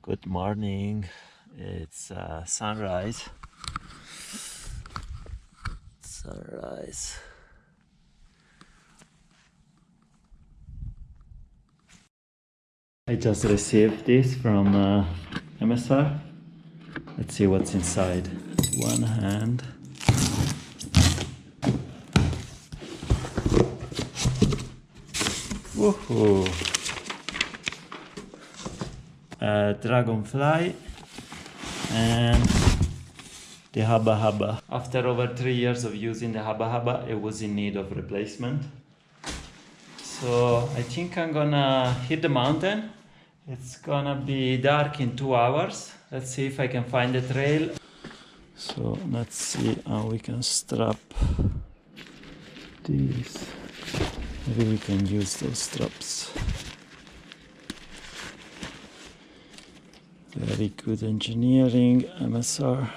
Good morning. It's sunrise. I just received this from MSR. Let's see what's inside. One hand. Woohoo! Dragonfly and the Hubba Hubba. After over 3 years of using the Hubba Hubba, it was in need of replacement. So I think I'm gonna hit the mountain. It's gonna be dark in 2 hours. Let's see if I can find the trail. So let's see how we can strap these. Maybe we can use those straps. Very good engineering, MSR.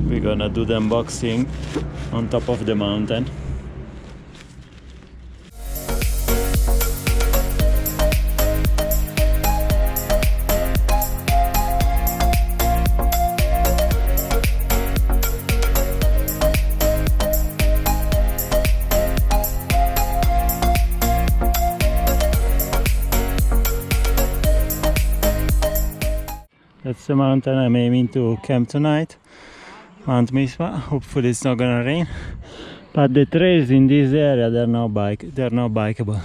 We're gonna do the unboxing on top of the mountain. That's the mountain I'm aiming to camp tonight, Mount Misma. Hopefully it's not gonna rain. But the trails in this area, they're not bikeable.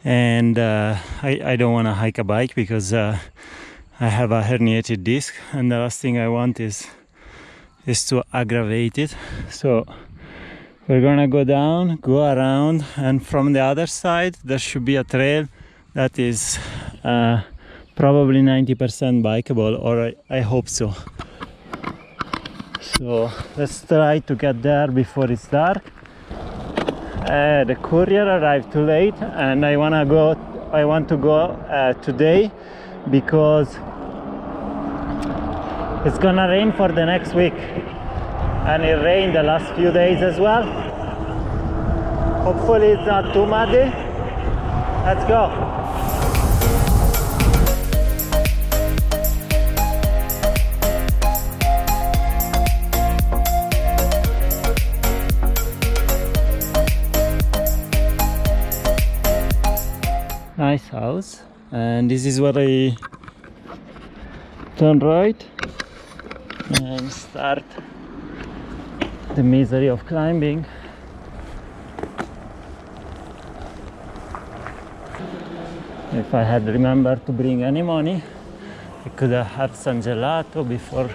And I don't want to hike a bike because I have a herniated disc, and the last thing I want is to aggravate it. So we're gonna go down, go around, and from the other side there should be a trail that is probably 90% bikeable, or I hope so. So let's try to get there before it's dark. The courier arrived too late, and I want to go today because it's gonna rain for the next week, and it rained the last few days as well. Hopefully it's not too muddy. Let's go. Nice house, and this is where I turn right and start the misery of climbing. If I had remembered to bring any money, I could have had some gelato before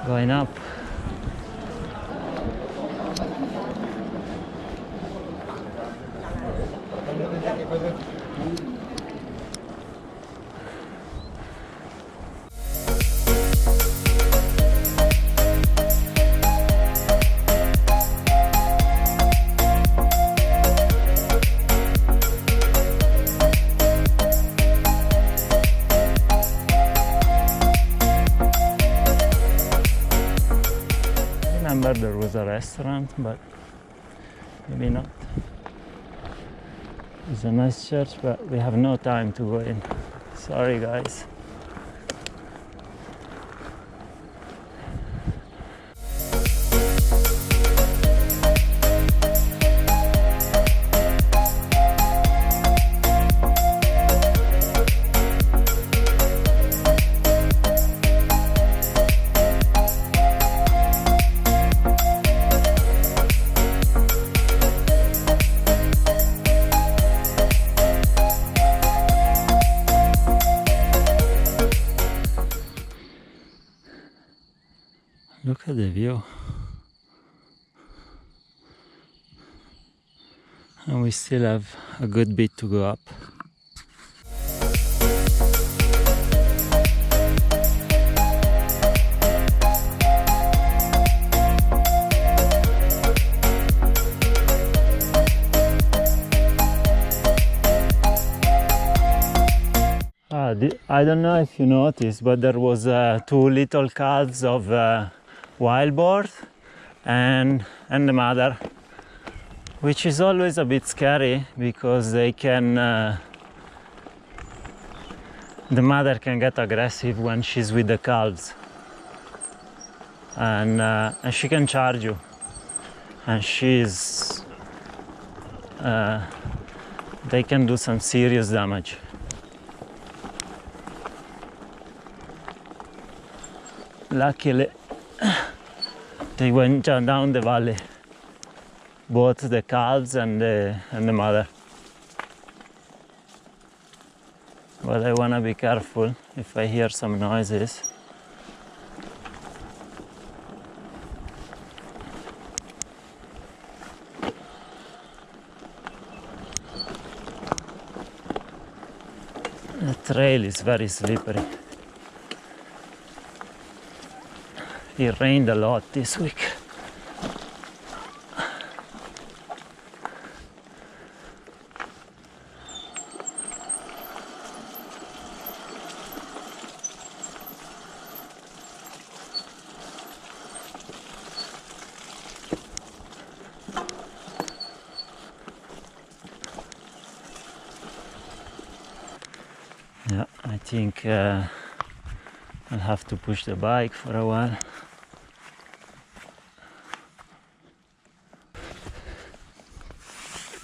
going up. There was a restaurant, but maybe not. It's a nice church, but we have no time to go in. Sorry, guys. Look at the view. And we still have a good bit to go up. I don't know if you noticed, but there was 2 little calves of wild boar and the mother, which is always a bit scary because they can the mother can get aggressive when she's with the calves, and she can charge you, and they can do some serious damage. Luckily, they went down the valley, both the calves and the mother. But I want to be careful if I hear some noises. The trail is very slippery. It rained a lot this week. Yeah, I think I'll have to push the bike for a while.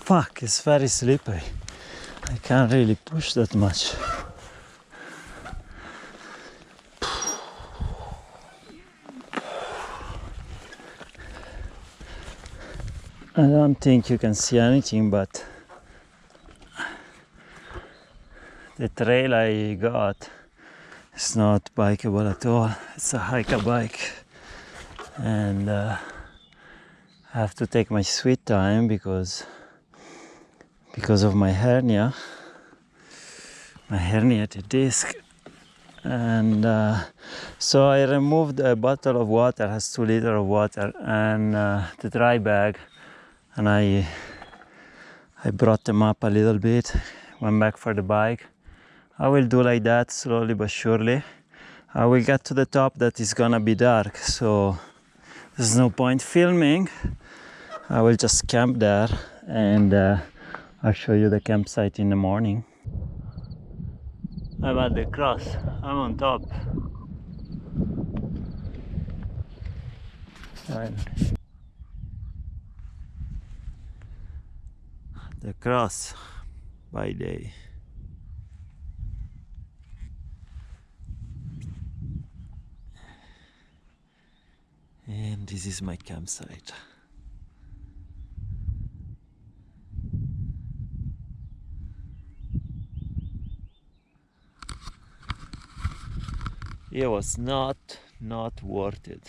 Fuck, it's very slippery. I can't really push that much. I don't think you can see anything, but the trail I got is not bikeable at all. It's a hiker bike, and I have to take my sweet time because of my hernia, my herniated disc. And so I removed a bottle of water, has 2 liters of water, and the dry bag, and I brought them up a little bit, went back for the bike. I will do like that slowly but surely. I will get to the top, that is gonna be dark, so there's no point filming. I will just camp there, and I'll show you the campsite in the morning. I'm at the cross, I'm on top. The cross by day. And this is my campsite. It was not worth it.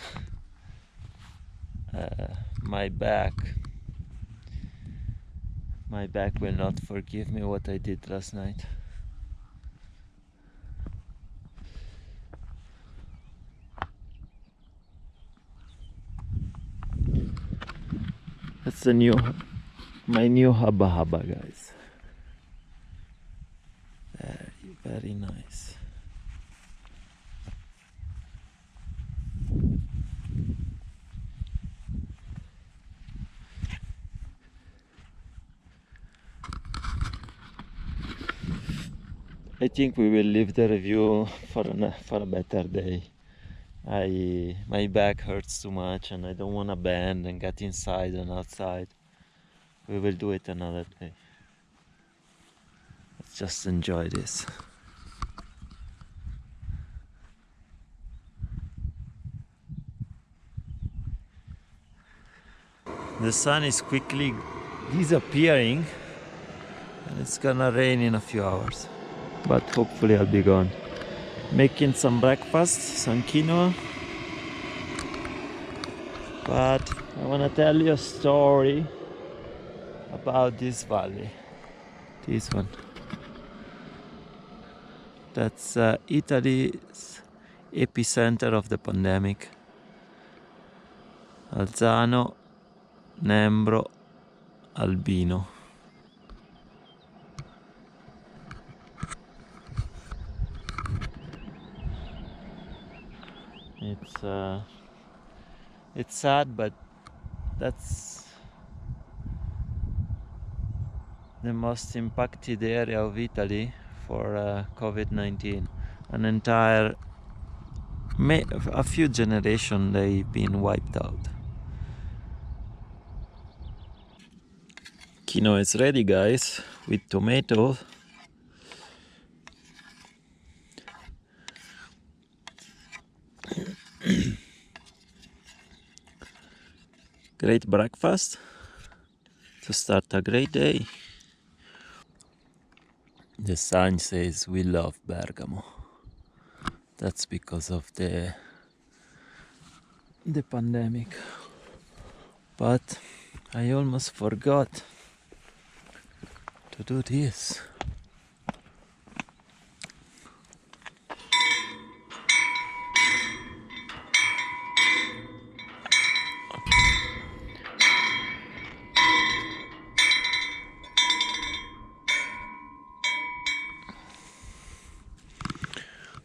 My back will not forgive me what I did last night. That's my new Hubba Hubba, guys. Very nice. I think we will leave the review for a better day. My back hurts too much and I don't want to bend and get inside and outside. We will do it another day. Let's just enjoy this. The sun is quickly disappearing and it's gonna rain in a few hours, but hopefully I'll be gone. Making some breakfast, some quinoa. But I want to tell you a story about this valley. This one. That's Italy's epicenter of the pandemic. Alzano, Nembro, Albino. it's sad, but that's the most impacted area of Italy for COVID-19. An entire, a few generations, they've been wiped out. Kino is ready, guys, with tomato. Great breakfast to start a great day. The sign says we love Bergamo. That's because of the pandemic. But I almost forgot to do this.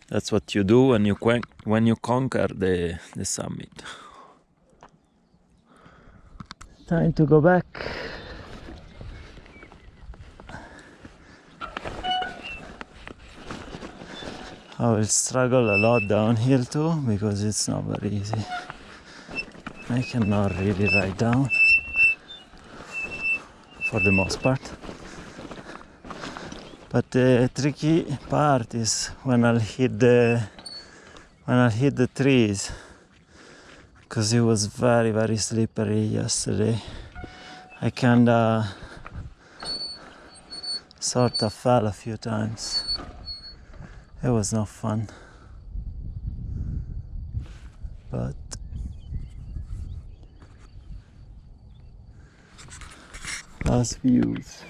That's what you do when you conquer the summit. Time to go back. I will struggle a lot downhill too, because it's not very easy. I cannot really ride down for the most part. But the tricky part is when I'll hit the trees, because it was very, very slippery yesterday. I kinda sort of fell a few times. It was not fun. But last views.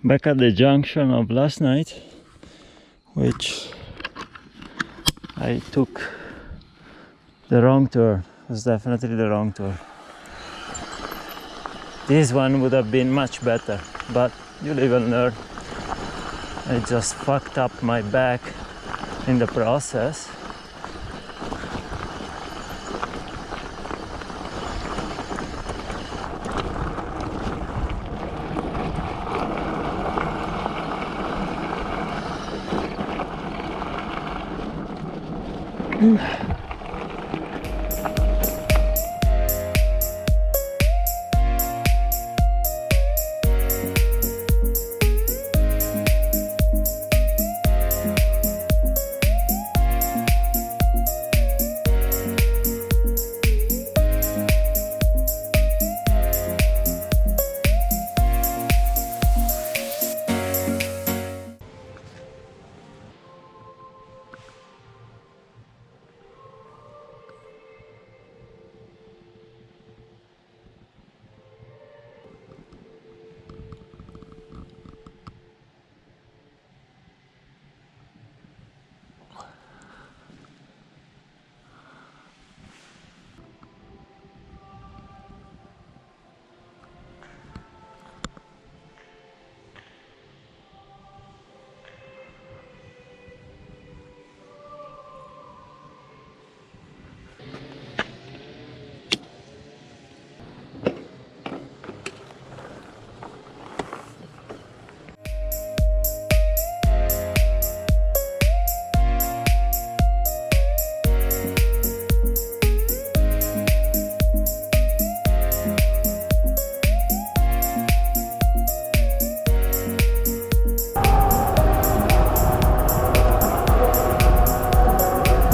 Back at the junction of last night, which I took the wrong turn. It was definitely the wrong turn. This one would have been much better, but you live and learn. I just fucked up my back in the process.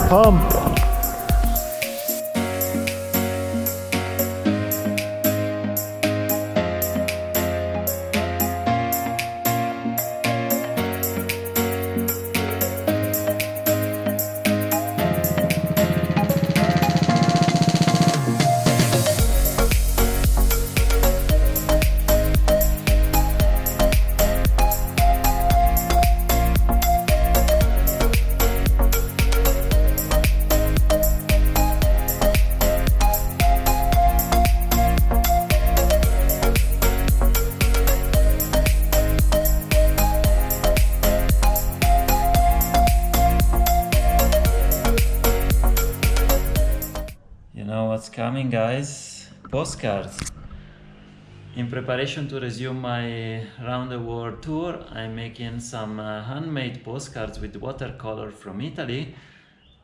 Home. You know what's coming, guys? Postcards. In preparation to resume my round the world tour, I'm making some handmade postcards with watercolor from Italy.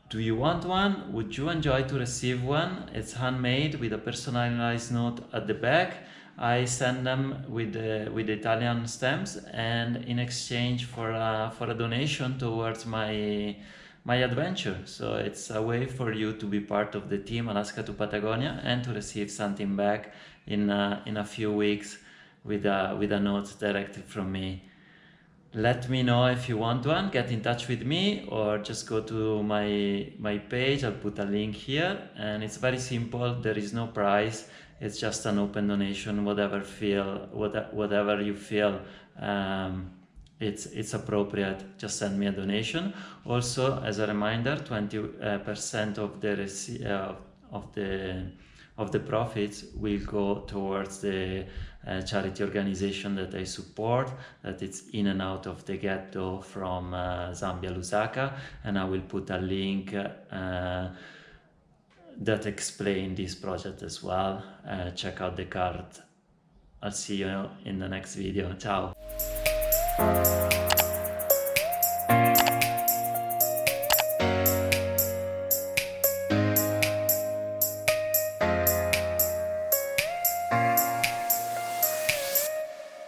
Do you want one? Would you enjoy to receive one? It's handmade with a personalized note at the back. I send them with Italian stamps, and in exchange for a donation towards my adventure. So it's a way for you to be part of the team Alaska to Patagonia and to receive something back in a few weeks with a note directly from me. Let me know if you want one, get in touch with me, or just go to my page. I'll put a link here, and it's very simple. There is no price. It's just an open donation, whatever you feel it's appropriate. Just send me a donation. Also, as a reminder, 20% of the profits will go towards the charity organization that I support, that it's in and out of the ghetto from Zambia, Lusaka, and I will put a link that explain this project as well. Check out the card. I'll see you in the next video. Ciao.